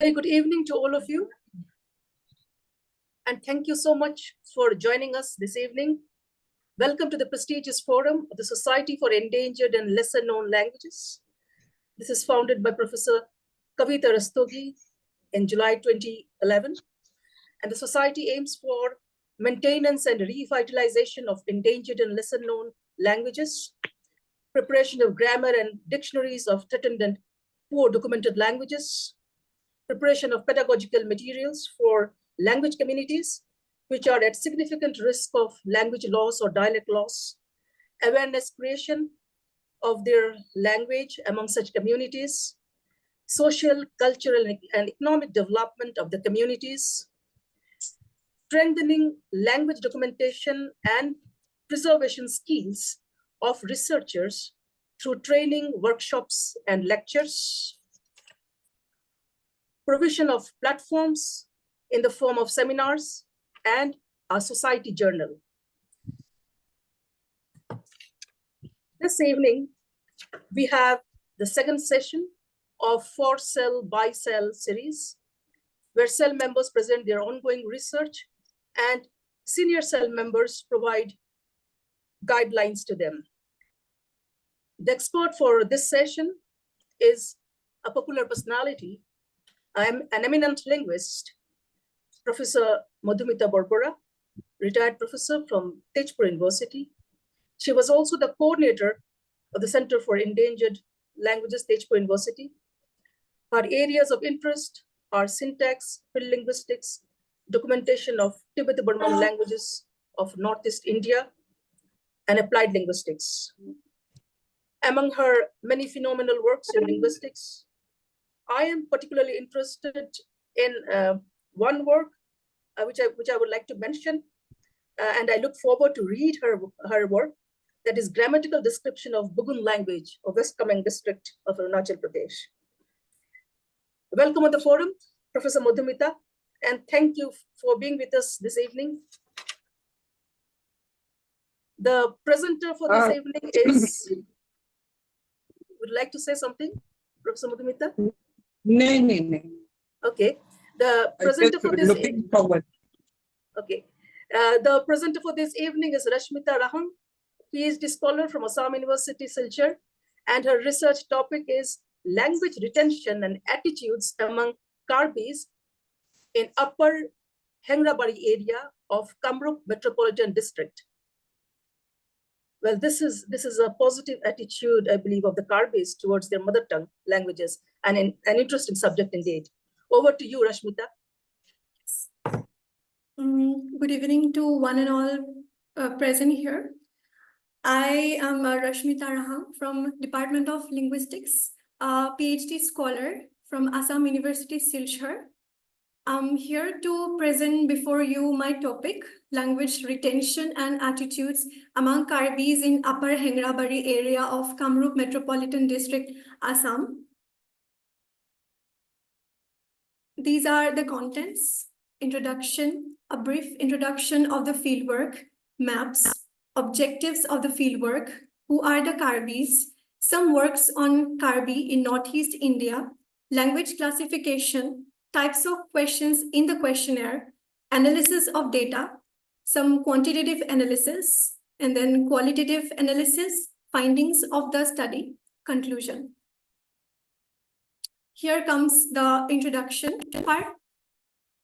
Very good evening to all of you. And thank you so much for joining us this evening. Welcome to the prestigious forum of the Society for Endangered and Lesser Known Languages. This is founded by Professor Kavita Rastogi in July 2011. And the society aims for maintenance and revitalization of endangered and lesser known languages, preparation of grammar and dictionaries of threatened and poor documented languages, preparation of pedagogical materials for language communities which are at significant risk of language loss or dialect loss, awareness creation of their language among such communities, social, cultural, and economic development of the communities, strengthening language documentation and preservation skills of researchers through training, workshops, and lectures, provision of platforms in the form of seminars and a society journal. This evening, we have the second session of SEL By SEL series, where SEL members present their ongoing research and senior SEL members provide guidelines to them. The expert for this session is a popular personality. I'm an eminent linguist, Professor Madhumita Borbora, retired professor from Tejpur University. She was also the coordinator of the Center for Endangered Languages, Tejpur University. Her areas of interest are syntax, field linguistics, documentation of Tibeto-Burman languages of Northeast India, and applied linguistics. Among her many phenomenal works in linguistics, I am particularly interested in one work which I would like to mention, and I look forward to read her work, that is grammatical description of Bugun language of West Kameng district of Arunachal Pradesh. Welcome on the forum, Professor Madhumita, and thank you for being with us this evening. The presenter for this evening is, would like to say something, Professor Madhumita? No. Okay. The presenter for this looking forward. Okay. The presenter for this evening is Rashmita Raham, PhD scholar from Assam University, Silchar, and her research topic is language retention and attitudes among Karbis in Upper Hengrabari area of Kamrup Metropolitan District. Well, this is a positive attitude, I believe, of the Karbis towards their mother tongue languages, and an interesting subject indeed. Over to you, Rashmita. Good evening to one and all present here. I am Rashmita Raham from Department of Linguistics, a PhD scholar from Assam University, Silchar. I'm here to present before you my topic, language retention and attitudes among Karbis in Upper Hengrabari area of Kamrup Metropolitan District, Assam. These are the contents: introduction, a brief introduction of the fieldwork, maps, objectives of the fieldwork, who are the Karbis, some works on Karbi in Northeast India, language classification, types of questions in the questionnaire, analysis of data, some quantitative analysis, and then qualitative analysis, findings of the study, conclusion. Here comes the introduction part.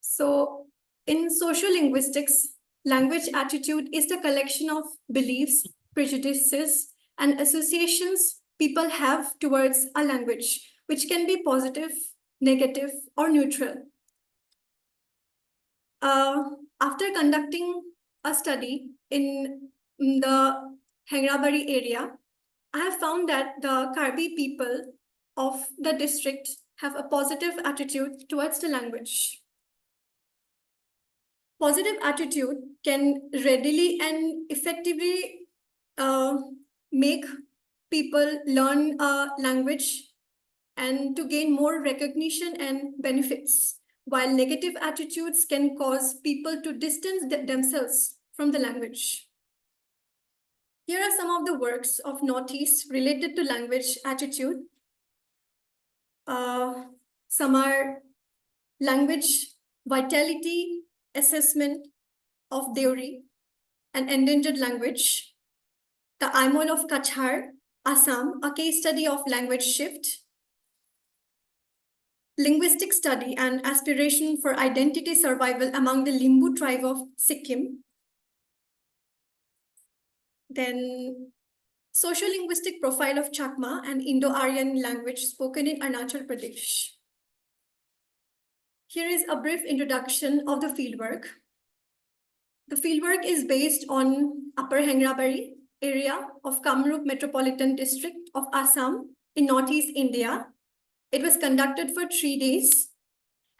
So in social linguistics, language attitude is the collection of beliefs, prejudices, and associations people have towards a language, which can be positive, negative, or neutral. After conducting a study in the Hengrabari area, I have found that the Karbi people of the district have a positive attitude towards the language. Positive attitude can readily and effectively make people learn a language and to gain more recognition and benefits, while negative attitudes can cause people to distance themselves from the language. Here are some of the works of Northeast related to language attitude. Some are language vitality assessment of Deori, an endangered language, the Aimol of Kachar, Assam, a case study of language shift, linguistic study and aspiration for identity survival among the Limbu tribe of Sikkim. Then socio-linguistic profile of Chakma, an Indo-Aryan language spoken in Arunachal Pradesh. Here is a brief introduction of the fieldwork. The fieldwork is based on Upper Hengrabari area of Kamrup Metropolitan District of Assam in Northeast India. It was conducted for 3 days,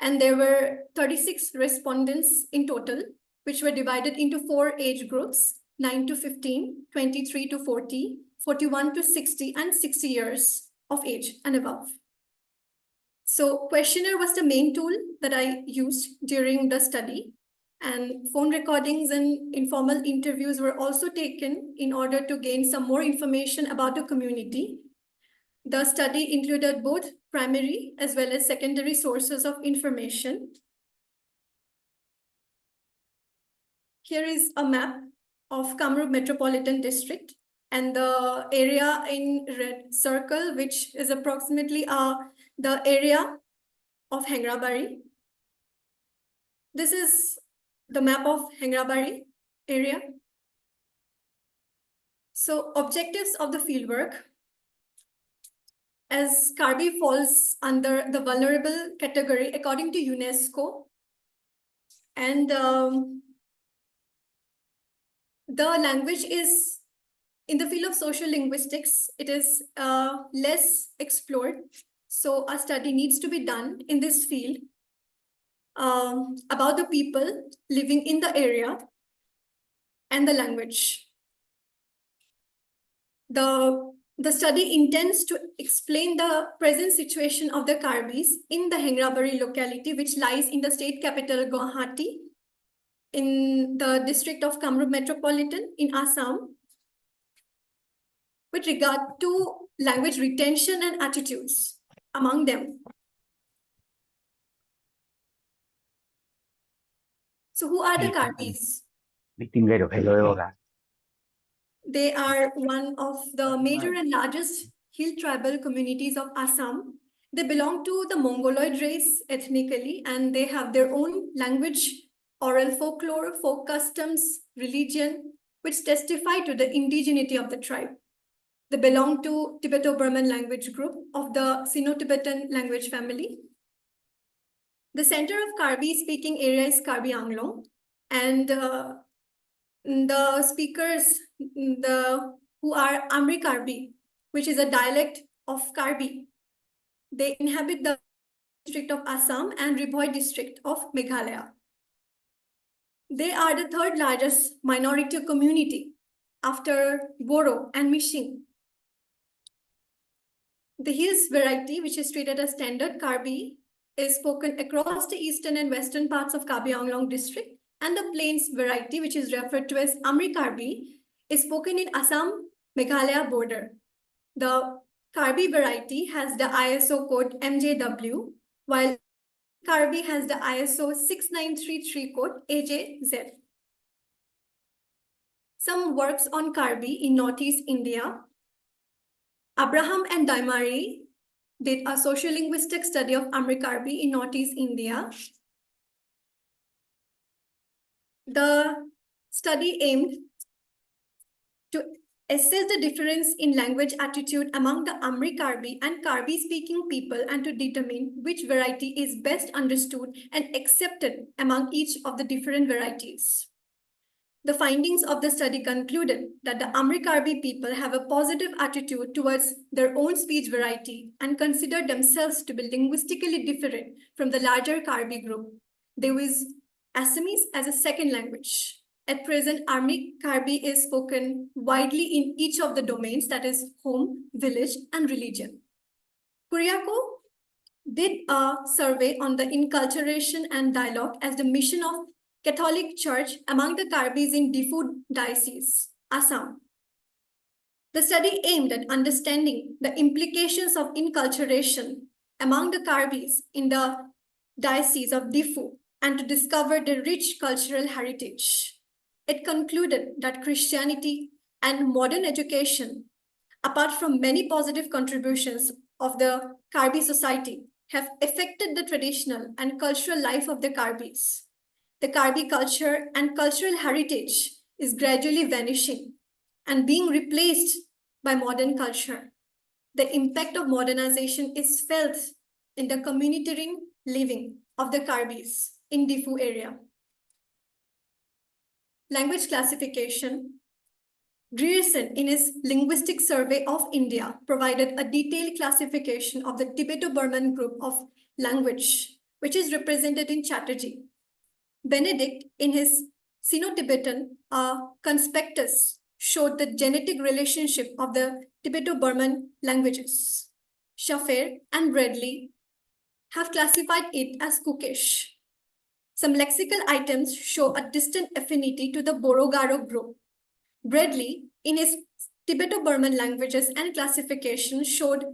and there were 36 respondents in total, which were divided into 4 age groups, 9 to 15, 23 to 40, 41 to 60, and 60 years of age and above. So questionnaire was the main tool that I used during the study, and phone recordings and informal interviews were also taken in order to gain some more information about the community. The study included both primary as well as secondary sources of information. Here is a map of Kamrup Metropolitan District, and the area in red circle, which is approximately the area of Hengrabari. This is the map of Hengrabari area. So objectives of the fieldwork. As Karbi falls under the vulnerable category according to UNESCO, and the language is in the field of social linguistics, it is less explored. So a study needs to be done in this field about the people living in the area and the language. The study intends to explain the present situation of the Karbis in the Hengrabari locality, which lies in the state capital Guwahati, in the district of Kamrup Metropolitan in Assam, with regard to language retention and attitudes among them. So who are the Karbis? They are one of the major and largest hill tribal communities of Assam. They belong to the Mongoloid race ethnically, and they have their own language, oral folklore, folk customs, religion, which testify to the indigeneity of the tribe. They belong to Tibeto-Burman language group of the Sino-Tibetan language family. The center of Karbi speaking area is Karbi Anglong, and the speakers who are Amri Karbi, which is a dialect of Karbi. They inhabit the district of Assam and Ribhoi district of Meghalaya. They are the third largest minority community after Boro and Mishing. The Hills variety, which is treated as standard Karbi, is spoken across the eastern and western parts of Karbi Anglong district, and the Plains variety, which is referred to as Amri Karbi, is spoken in Assam Meghalaya border. The Karbi variety has the ISO code MJW, while Karbi has the ISO 6933 code AJZ. Some works on Karbi in Northeast India. Abraham and Daimari did a sociolinguistic study of Amri Karbi in Northeast India. The study aimed to assess the difference in language attitude among the Amri Karbi and Karbi speaking people, and to determine which variety is best understood and accepted among each of the different varieties. The findings of the study concluded that the Amri Karbi people have a positive attitude towards their own speech variety and consider themselves to be linguistically different from the larger Karbi group. They use Assamese as a second language. At present, Amri Karbi is spoken widely in each of the domains, that is home, village, and religion. Kuriako did a survey on the inculturation and dialogue as the mission of Catholic Church among the Karbis in Diffu Diocese, Assam. The study aimed at understanding the implications of inculturation among the Karbis in the Diocese of Diffu and to discover the rich cultural heritage. It concluded that Christianity and modern education, apart from many positive contributions of the Karbi society, have affected the traditional and cultural life of the Karbis. The Karbi culture and cultural heritage is gradually vanishing and being replaced by modern culture. The impact of modernization is felt in the communitarian living of the Karbis in Diffu area. Language classification. Grierson, in his Linguistic Survey of India, provided a detailed classification of the Tibeto-Burman group of language, which is represented in Chatterjee. Benedict, in his Sino-Tibetan Conspectus, showed the genetic relationship of the Tibeto-Burman languages. Shaffer and Bradley have classified it as Cookish. Some lexical items show a distant affinity to the Borogaro group. Bradley, in his Tibeto-Burman languages and classification, showed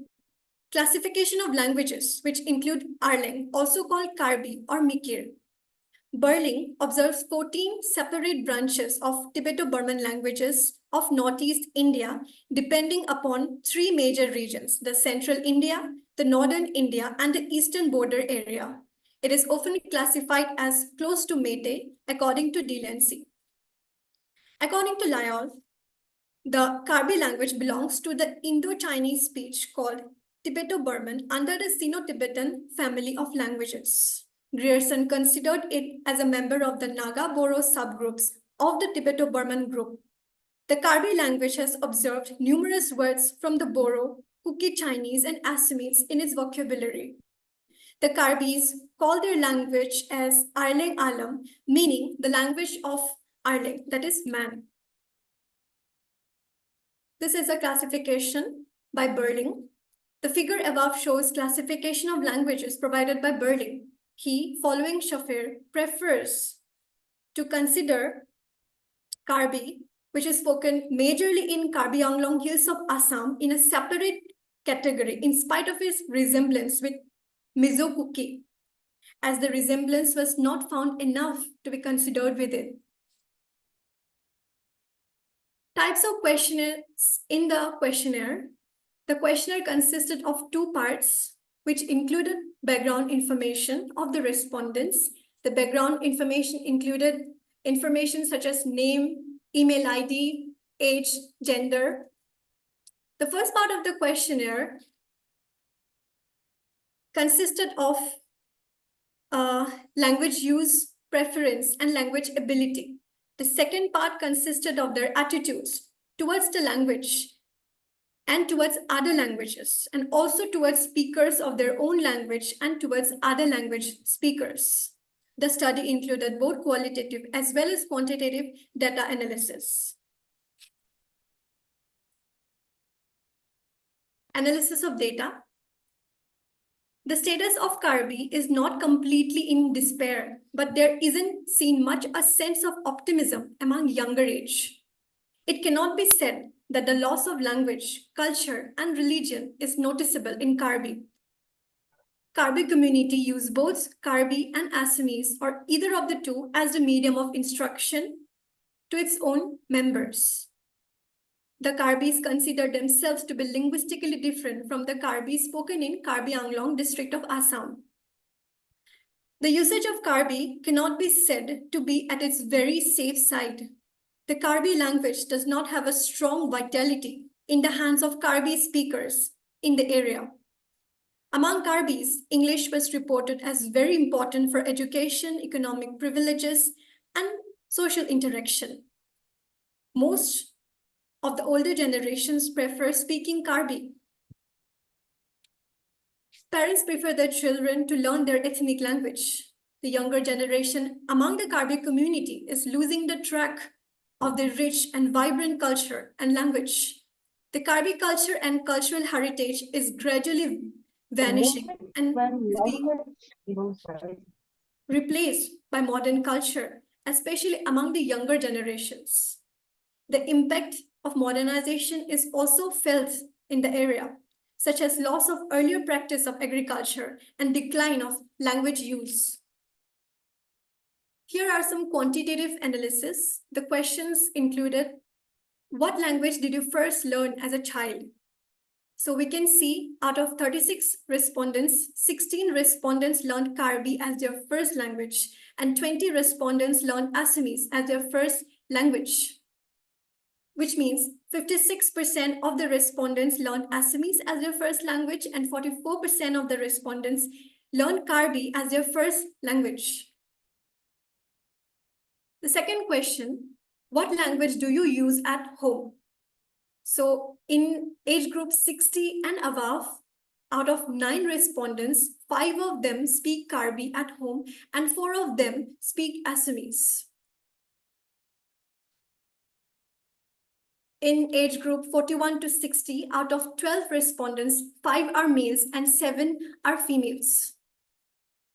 classification of languages, which include Arleng, also called Karbi or Mikir. Burling observes 14 separate branches of Tibeto-Burman languages of Northeast India, depending upon three major regions, the Central India, the Northern India, and the Eastern border area. It is often classified as close to Meitei, according to Delancey. According to Lyall, the Karbi language belongs to the Indo-Chinese speech called Tibeto-Burman under the Sino-Tibetan family of languages. Grierson considered it as a member of the Naga-Boro subgroups of the Tibeto-Burman group. The Karbi language has observed numerous words from the Boro, Kuki Chinese, and Assamese in its vocabulary. The Karbis call their language as Arleng Alam, meaning the language of Arleng, that is man. This is a classification by Burling. The figure above shows classification of languages provided by Burling. He, following Shaffer, prefers to consider Karbi, which is spoken majorly in Karbi Anglong Hills of Assam, in a separate category, in spite of its resemblance with Mizo Kuki, as the resemblance was not found enough to be considered with it. Types of questionnaires in the questionnaire. The questionnaire consisted of two parts, which included background information of the respondents. The background information included information such as name, email ID, age, gender. The first part of the questionnaire consisted of language use, preference, and language ability. The second part consisted of their attitudes towards the language and towards other languages, and also towards speakers of their own language and towards other language speakers. The study included both qualitative as well as quantitative data analysis. Analysis of data. The status of Karbi is not completely in despair, but there isn't seen much a sense of optimism among younger age. It cannot be said that the loss of language, culture, and religion is noticeable in Karbi. Karbi community use both Karbi and Assamese or either of the two as the medium of instruction to its own members. The Karbis consider themselves to be linguistically different from the Karbi spoken in Karbi Anglong district of Assam. The usage of Karbi cannot be said to be at its very safe side. The Karbi language does not have a strong vitality in the hands of Karbi speakers in the area. Among Karbis, English was reported as very important for education, economic privileges, and social interaction. Most of the older generations prefer speaking Karbi. Parents prefer their children to learn their ethnic language. The younger generation among the Karbi community is losing the track of their rich and vibrant culture and language. The Karbi culture and cultural heritage is gradually vanishing and being replaced by modern culture, especially among the younger generations. The impact of modernization is also felt in the area. such as loss of earlier practice of agriculture and decline of language use. Here are some quantitative analysis. The questions included, what language did you first learn as a child? So we can see out of 36 respondents, 16 respondents learned Karbi as their first language, and 20 respondents learned Assamese as their first language, which means 56% of the respondents learned Assamese as their first language, and 44% of the respondents learned Karbi as their first language. The second question, what language do you use at home? So in age group 60 and above, out of 9 respondents, 5 of them speak Karbi at home and 4 of them speak Assamese. In age group 41 to 60, out of 12 respondents, 5 are males and 7 are females,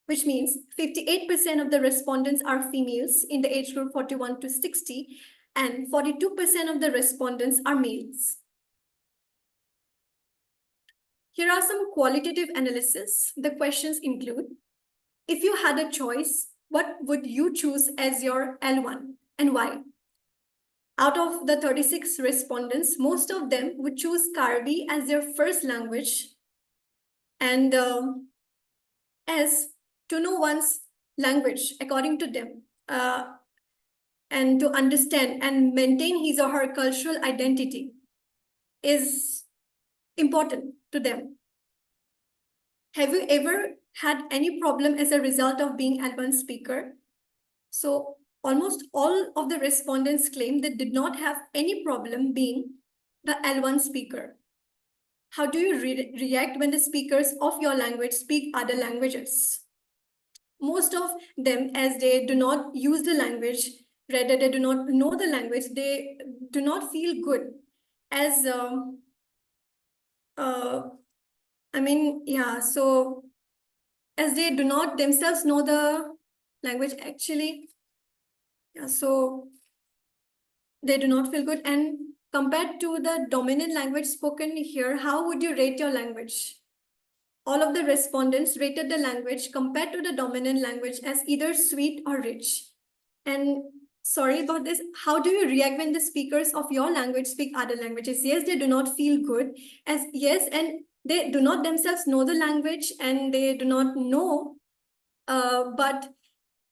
which means 58% of the respondents are females in the age group 41 to 60, and 42% of the respondents are males. Here are some qualitative analysis. The questions include, if you had a choice, what would you choose as your L1 and why? Out of the 36 respondents, most of them would choose Karbi as their first language, and as to know one's language according to them, and to understand and maintain his or her cultural identity is important to them. Have you ever had any problem as a result of being L1 speaker? So almost all of the respondents claim they did not have any problem being the L1 speaker. How do you react when the speakers of your language speak other languages? Most of them, as they do not use the language, rather they do not know the language, they do not feel good as so as they do not themselves know the language actually, so they do not feel good. And compared to the dominant language spoken here, how would you rate your language? All of the respondents rated the language compared to the dominant language as either sweet or rich. And sorry about this, how do you react when the speakers of your language speak other languages? Yes, they do not feel good, as yes, and they do not themselves know the language and they do not know, but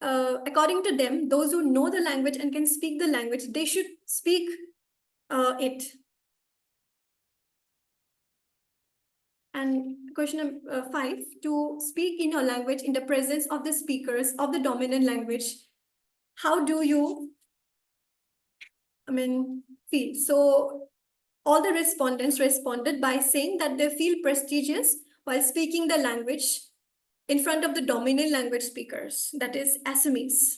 according to them, those who know the language and can speak the language, they should speak it. And question number 5, to speak in your language in the presence of the speakers of the dominant language, how do you, feel? So all the respondents responded by saying that they feel prestigious while speaking the language in front of the dominant language speakers, that is Assamese.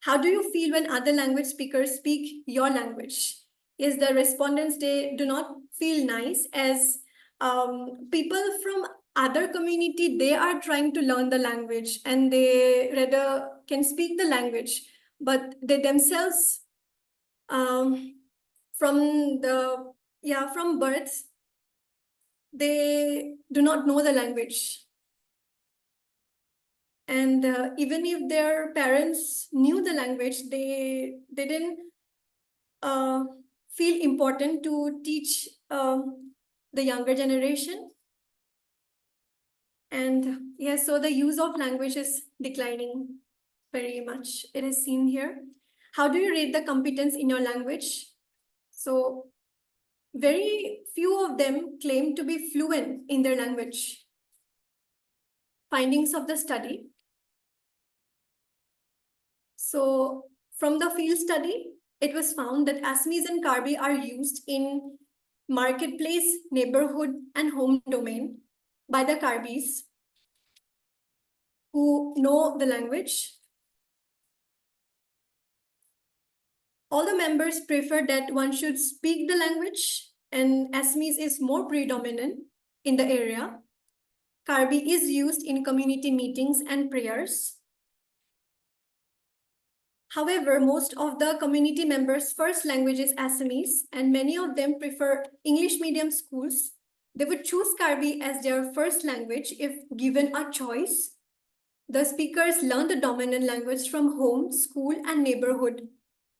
How do you feel when other language speakers speak your language? Yes, the respondents, they do not feel nice, as people from other community, they are trying to learn the language and they rather can speak the language, but they themselves, from birth, they do not know the language. And even if their parents knew the language, they didn't feel important to teach the younger generation. And yes, so the use of language is declining very much. It is seen here. How do you rate the competence in your language? So very few of them claim to be fluent in their language. Findings of the study. So from the field study, it was found that Assamese and Karbi are used in marketplace, neighborhood, and home domain by the Karbis who know the language. All the members prefer that one should speak the language, and Assamese is more predominant in the area. Karbi is used in community meetings and prayers. However, most of the community members' first language is Assamese, and many of them prefer English medium schools They would choose Karbi as their first language if given a choice. The speakers learn the dominant language from home, school, and neighborhood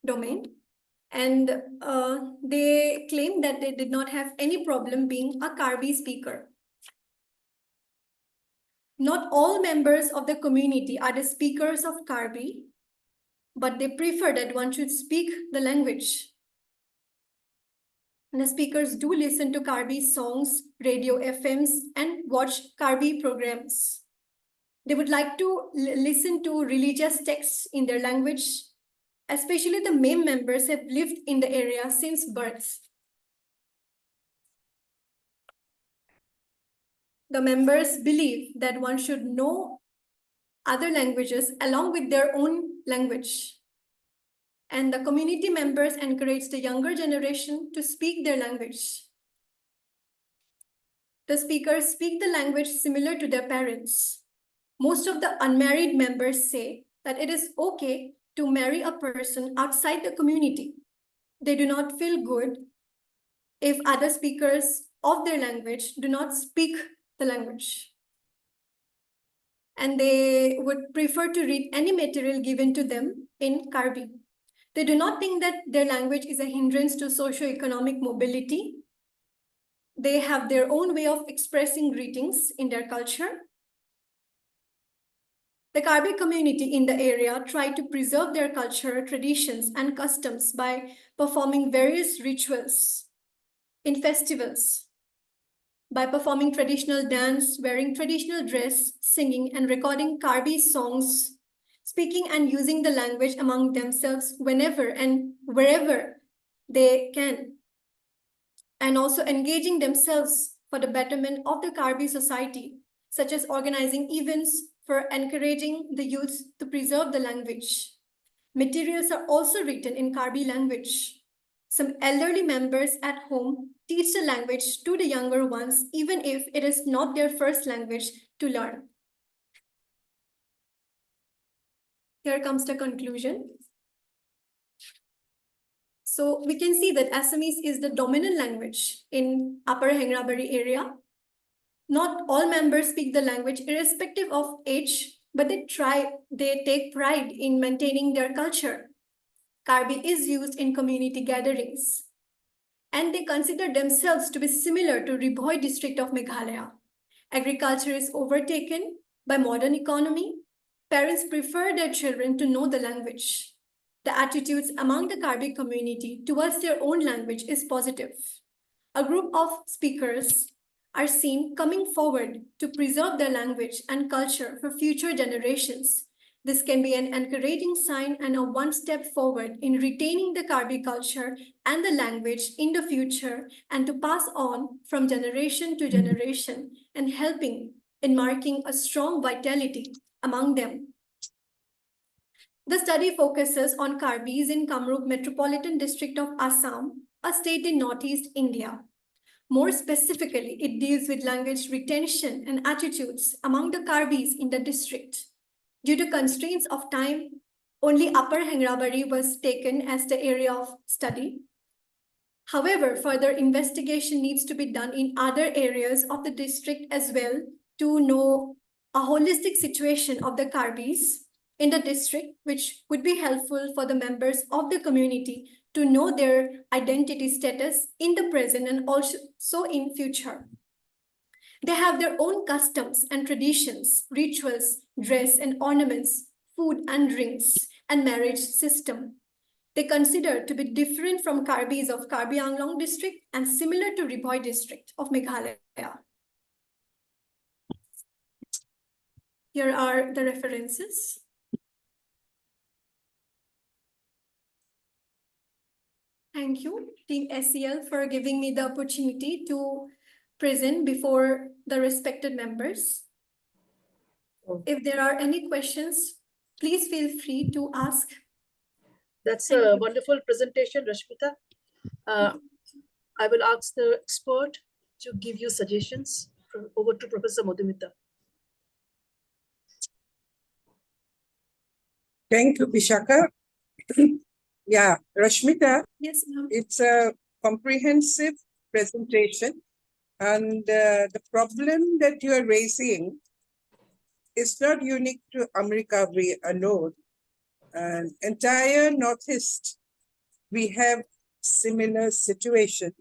domain. And they claim that they did not have any problem being a Karbi speaker. Not all members of the community are the speakers of Karbi, but they prefer that one should speak the language. And the speakers do listen to Karbi songs, radio FMs, and watch Karbi programs. They would like to listen to religious texts in their language. Especially the MAME members have lived in the area since birth. The members believe that one should know other languages along with their own language. And the community members encourage the younger generation to speak their language. The speakers speak the language similar to their parents. Most of the unmarried members say that it is okay to marry a person outside the community. They do not feel good if other speakers of their language do not speak the language. And they would prefer to read any material given to them in Karbi. They do not think that their language is a hindrance to socio-economic mobility. They have their own way of expressing greetings in their culture. The Karbi community in the area try to preserve their culture, traditions, and customs by performing various rituals in festivals, by performing traditional dance, wearing traditional dress, singing and recording Karbi songs, speaking and using the language among themselves whenever and wherever they can, and also engaging themselves for the betterment of the Karbi society, such as organizing events for encouraging the youth to preserve the language. Materials are also written in Karbi language. Some elderly members at home teach the language to the younger ones, even if it is not their first language to learn. Here comes the conclusion. So we can see that Assamese is the dominant language in Upper Hengrabari area. Not all members speak the language irrespective of age, but they take pride in maintaining their culture. Karbi is used in community gatherings, and they consider themselves to be similar to Ribhoi district of Meghalaya. Agriculture is overtaken by modern economy. Parents prefer their children to know the language. The attitudes among the Karbi community towards their own language is positive. A group of speakers are seen coming forward to preserve their language and culture for future generations. This can be an encouraging sign and a one step forward in retaining the Karbi culture and the language in the future, and to pass on from generation to generation and helping in marking a strong vitality among them. The study focuses on Karbis in Kamrup Metropolitan District of Assam, a state in Northeast India. More specifically, it deals with language retention and attitudes among the Karbis in the district. Due to constraints of time, only Upper Hengrabari was taken as the area of study. However, further investigation needs to be done in other areas of the district as well to know a holistic situation of the Karbis in the district, which would be helpful for the members of the community to know their identity status in the present and also in future. They have their own customs and traditions, rituals, dress and ornaments, food and drinks, and marriage system. They consider to be different from Karbis of Karbi Anglong district and similar to Ribhoi district of Meghalaya. Here are the references. Thank you, Team SEL, for giving me the opportunity to present before the respected members. If there are any questions, please feel free to ask. That's Thank a you. wonderful presentation, Rashmita. I will ask the expert to give you suggestions. Over to Professor Madhumita. Thank you, Vishaka. Yeah, Rashmita, Yes, ma'am. it's a comprehensive presentation And the problem that you are raising is not unique to Amrikabri alone. And entire Northeast, we have similar situation.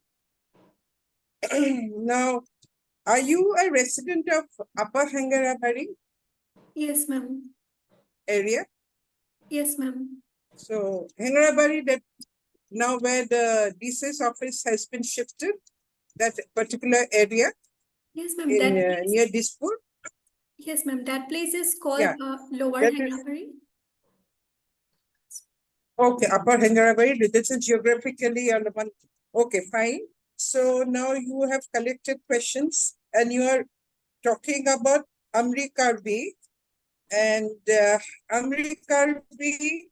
Now, are you a resident of Upper Hangarabari Yes, ma'am. area? Yes, ma'am. So Hangarabari, that now where the DCS office has been shifted, that particular area Yes, ma'am. in That place, near Dispur. yes, ma'am. That place is called Yeah, Lower that is Hangapari. okay. Upper Hangarabari. This is geographically on the one. Okay, fine. So now you have collected questions and you are talking about Amri Karbi, and Amri Karbi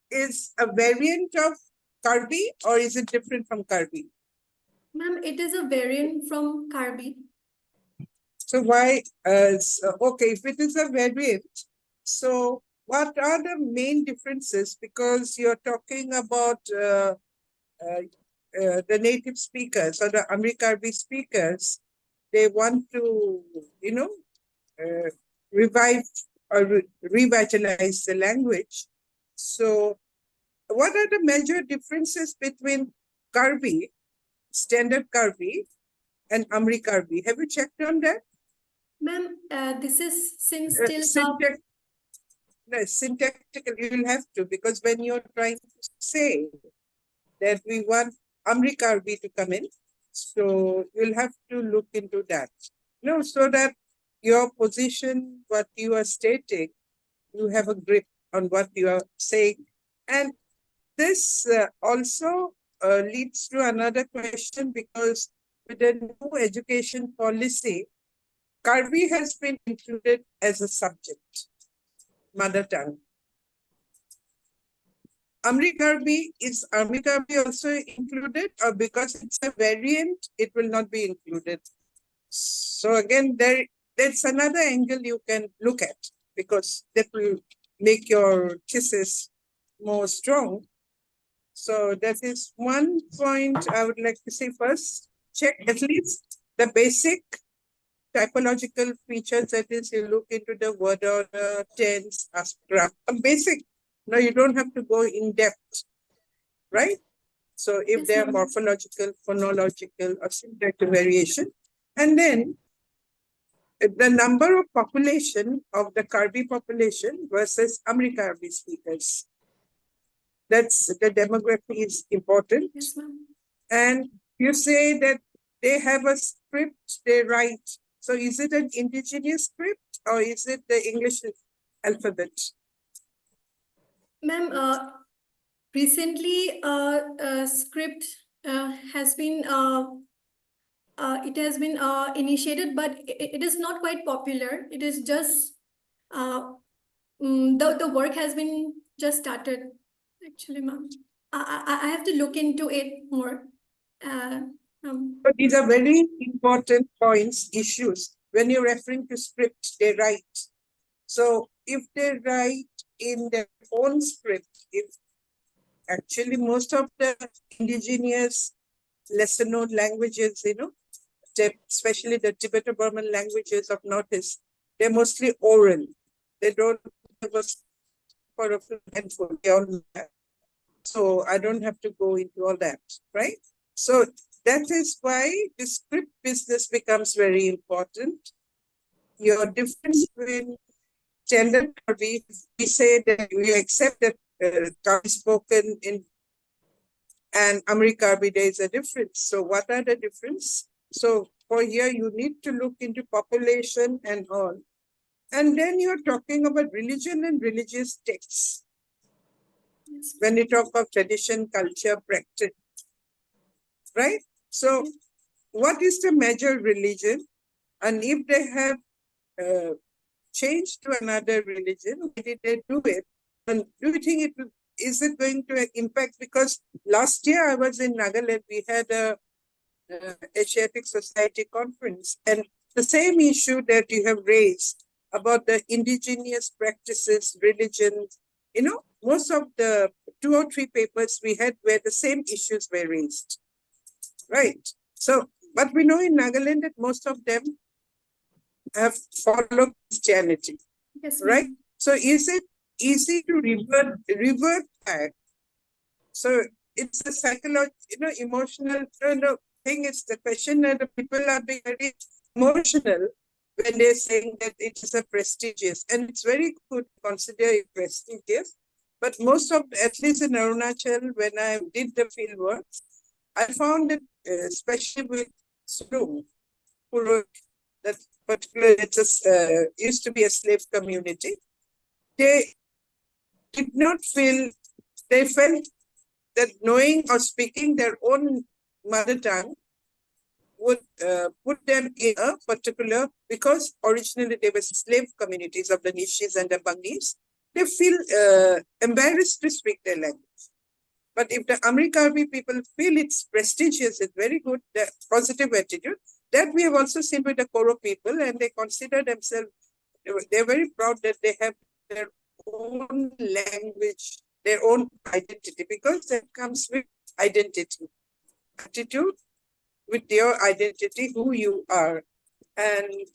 is a variant of Karbi, or is it different from Karbi? Ma'am, it is a variant from Karbi. So why, okay, if it is a variant, so what are the main differences? Because you're talking about the native speakers or the Amrikarbi speakers, they want to, revive or revitalize the language. So what are the major differences between Karbi, standard Karbi, and Amrikarbi? Have you checked on that? Ma'am, this is since till Syntactical, you will have to, because when you're trying to say that we want Amrikarbi to come in, so you'll have to look into that. So that your position, what you are stating, you have a grip on what you are saying. And this also leads to another question, because with the new education policy, Karbi has been included as a subject, mother tongue. Amrikarbi also included, or because it's a variant, it will not be included? So again, there's another angle you can look at, because that will make your thesis more strong. So that is one point I would like to say first. Check at least the basic typological features, that is, you look into the word order, tense, graph, a basic. No, you don't have to go in depth, right? So if Yes, there are ma'am. morphological, phonological, or syntactic variation, and then the number of population of the Karbi population versus Amrikarbi speakers. That's the demography is important. Yes, ma'am. And you say that they have a script they write. So is it an indigenous script, or is it the English alphabet? Ma'am, recently a script has been it has been initiated, but it is not quite popular. It is just the work has been just started, actually, ma'am. I have to look into it more. But these are very important points, issues. When you're referring to script, they write. So if they write in their own script, if actually most of the indigenous lesser known languages, especially the Tibeto-Burman languages of Northeast, they're mostly oral. They don't have a for a handful. They all have. So I don't have to go into all that, right? So that is why the script business becomes very important. Your difference between standard Karbi, we say that we accept that Karbi spoken in and Amrikarbi, there is a difference. So what are the difference? So for here, you need to look into population and all. And then you're talking about religion and religious texts. yes. When you talk of tradition, culture, practice, right? So what is the major religion? And if they have changed to another religion, why did they do it? And do you think is it going to impact? Because last year I was in Nagaland, we had a Asiatic Society conference, and the same issue that you have raised about the indigenous practices, religions, most of the 2 or 3 papers we had where the same issues were raised, right? So But we know in Nagaland that most of them have followed Christianity, Yes, right? ma'am. So is it easy to revert back? So it's a psychological, emotional thing. It's the question that the people are being very emotional when they're saying that it is a prestigious, and it's very good to consider it prestigious. But most of, at least in Arunachal, when I did the field work, I found that, especially with Sulum, who that particular, used to be a slave community, they did not feel, they felt that knowing or speaking their own mother tongue would put them in a particular, because originally they were slave communities of the Nishis and the Bangis, they feel embarrassed to speak their language. But if the Amrikarbi people feel it's prestigious, it's very good, the positive attitude, that we have also seen with the Koro people, and they consider themselves, they're very proud that they have their own language, their own identity, because that comes with identity, attitude with your identity, who you are. And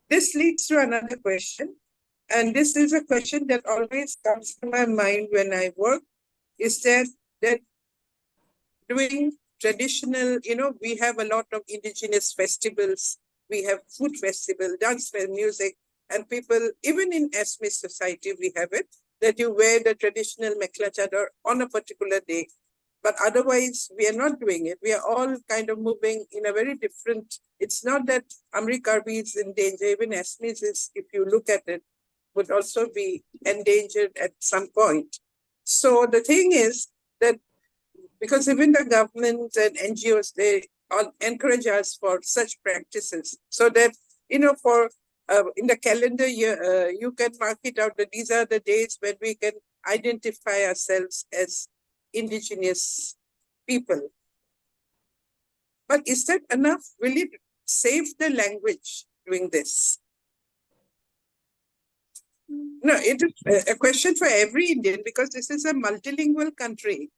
this leads to another question. And this is a question that always comes to my mind when I work, is that doing traditional, we have a lot of indigenous festivals. We have food festival, dance music, and people, even in Assamese society, we have it, that you wear the traditional mekhla chador on a particular day. But otherwise, we are not doing it. We are all kind of moving in a very different, it's not that Amrikarbi is in danger, even Assamese is, if you look at it, would also be endangered at some point. So the thing is that, because even the government and NGOs, they all encourage us for such practices, so that, for in the calendar year, you can mark it out that these are the days when we can identify ourselves as indigenous people. But is that enough? Will it save the language doing this? No, it is a question for every Indian, because this is a multilingual country.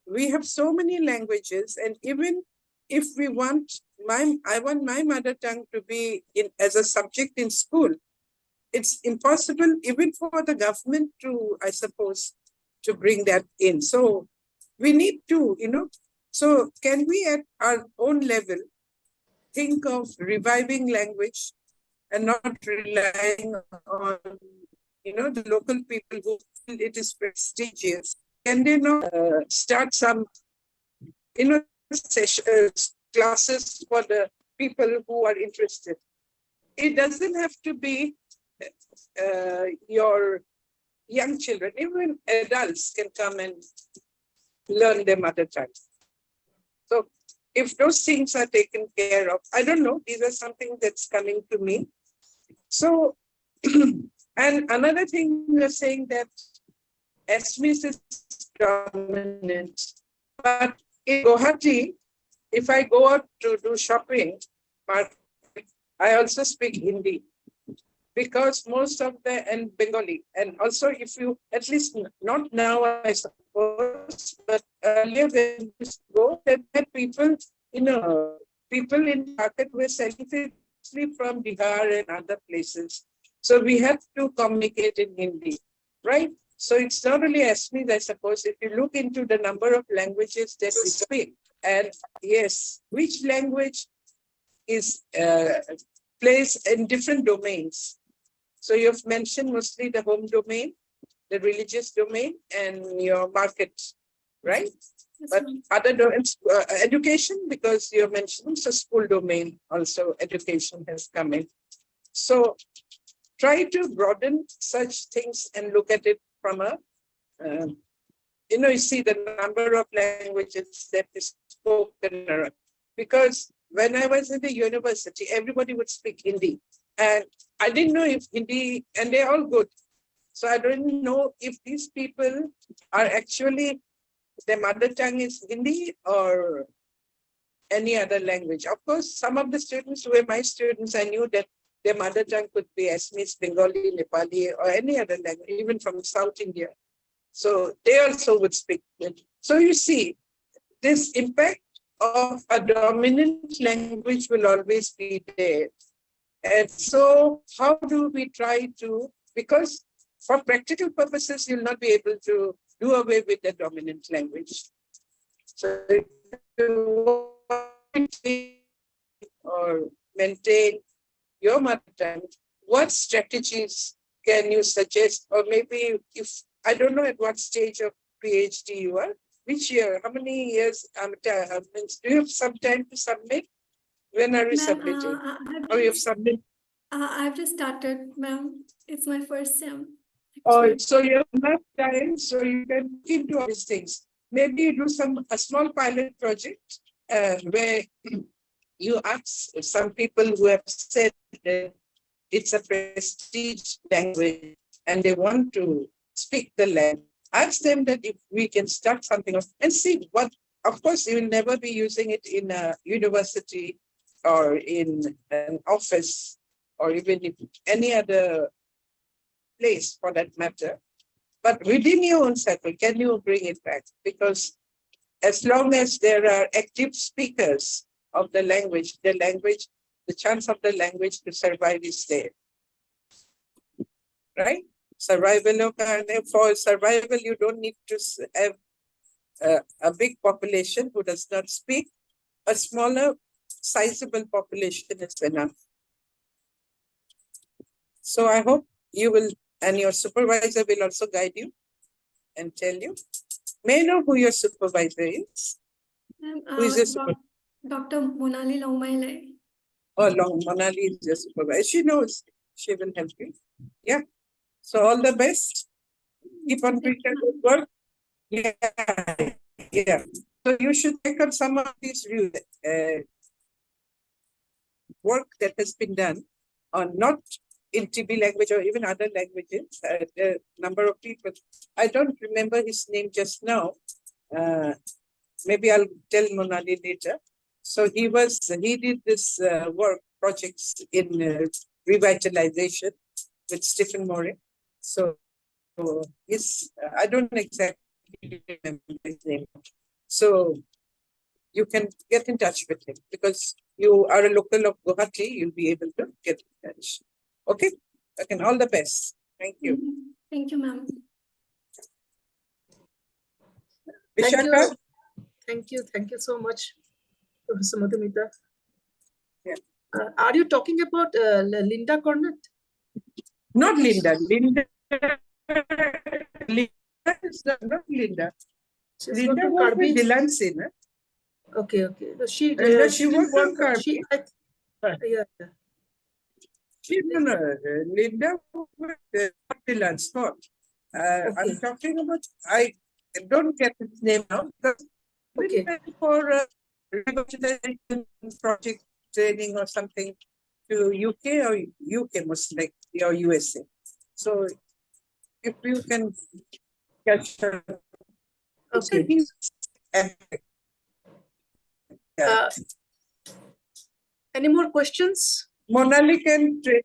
We have so many languages, and even if we want I want my mother tongue to be as a subject in school, it's impossible even for the government to, I suppose, to bring that in. So we need to, so can we at our own level think of reviving language and not relying on, the local people who feel it is prestigious? Can they not start some, classes for the people who are interested? It doesn't have to be your young children, even adults can come and learn their mother tongue. So if those things are taken care of, I don't know, these are something that's coming to me. So, and another thing, you're saying that Assamese is dominant, but in Guwahati, if I go out to do shopping, I also speak Hindi, because most of and Bengali, and also if you, at least not now, I suppose, but earlier when you go, that people, people in the market were selling from Bihar and other places. So we have to communicate in Hindi, right? So it's not only Assamese, I suppose, if you look into the number of languages that we speak, and yes, which language is plays in different domains. So you've mentioned mostly the home domain, the religious domain, and your market, right? Yes, But ma'am. other domains, education, because you're mentioning the school domain, also education has come in. So try to broaden such things and look at it from a, you see the number of languages that is spoken around. Because when I was in the university, everybody would speak Hindi. And I didn't know if Hindi, and they're all good. So I don't know if these people are actually, their mother tongue is Hindi or any other language. Of course, some of the students who were my students, I knew that their mother tongue could be Assamese, Bengali, Nepali, or any other language, even from South India. So they also would speak. So you see, this impact of a dominant language will always be there. And so how do we try to, because for practical purposes, you'll not be able to do away with the dominant language. So if you want to or maintain your mother tongue, what strategies can you suggest? Or maybe if, I don't know at what stage of PhD you are, which year, how many years, do you have some time to submit? When are you submitting? Or you have submitted? I've just started, ma'am. It's my first sem. Oh, so you have enough time, so you can look into all these things. Maybe you do a small pilot project where you ask some people who have said that it's a prestige language and they want to speak the language. Ask them that if we can start something and see what, of course, you will never be using it in a university or in an office or even in any other place for that matter. But within your own circle, can you bring it back? Because as long as there are active speakers of the language, the chance of the language to survive is there. Right? Survival, for survival, you don't need to have a big population who does not speak. A smaller, sizable population is enough. So I hope you will, and your supervisor will also guide you and tell you. May I know who your supervisor is? Who is your supervisor? Dr. Monali Laumaile. Oh, Monali is your supervisor. She knows. She will help you. Yeah. So all the best. Keep on doing good work. Yeah. Yeah. So you should take on some of these work that has been done on not in TB language or even other languages. The number of people, I don't remember his name just now. Maybe I'll tell Monali later. So he did this work projects in revitalization with Stephen Moore. So I don't exactly remember his name. So you can get in touch with him because you are a local of Guwahati, you'll be able to get in touch. Okay? Okay, all the best. Thank you. Thank you, ma'am. Vishaka? Thank you so much, Professor Madhumita. Yeah. Are you talking about Linda Cornett? Not Linda. Linda is not Linda. She's Linda worked with Delancey, no? Okay. No, she she didn't worked work. on Yeah. Linda worked with Delancey. Okay. I'm talking about, I don't get his name now. Okay. For revitalization project training or something to UK or UK most like or USA. So if you can catch her. Okay. Any more questions? Monali can train.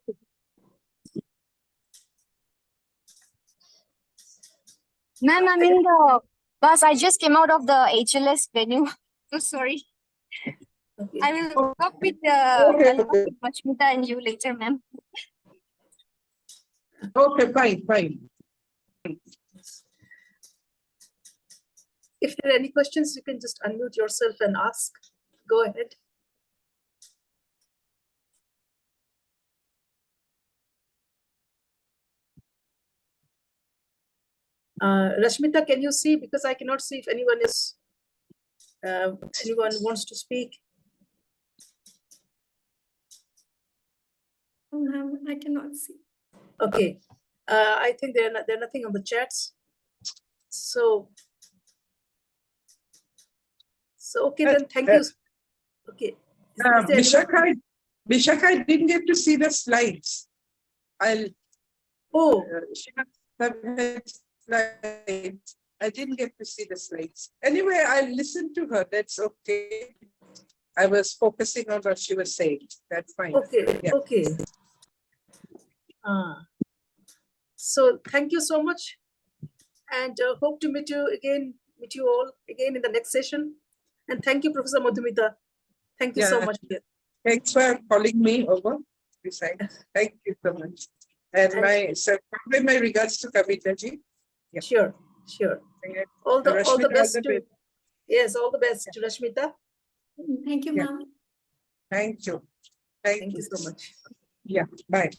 Ma'am, I'm in the bus. I just came out of the HLS venue. So sorry. Okay. I will talk with Mashmita and you later, ma'am. Okay, fine. If there are any questions, you can just unmute yourself and ask. Go ahead. Rashmita, can you see? Because I cannot see if anyone wants to speak. Ma'am, I cannot see. Okay. I think there's nothing on the chats. So okay, then thank you. Okay. Vishaka, I didn't get to see the slides. She must have had slides. I didn't get to see the slides. Anyway, I'll listen to her. That's okay. I was focusing on what she was saying. That's fine. Okay. Yeah. Okay. So thank you so much, and hope to meet you all again in the next session. And thank you, Professor Madhumita. Thank you so Yeah. much. Dear. Thanks for calling me over. Besides, thank you so much. And probably my regards to Kavita ji. Yeah. Sure, sure. All the Rashmita, best to yes, all the best to Rashmita. Thank you, Yeah. ma'am. Thank you. Thank you so much. Yeah, bye.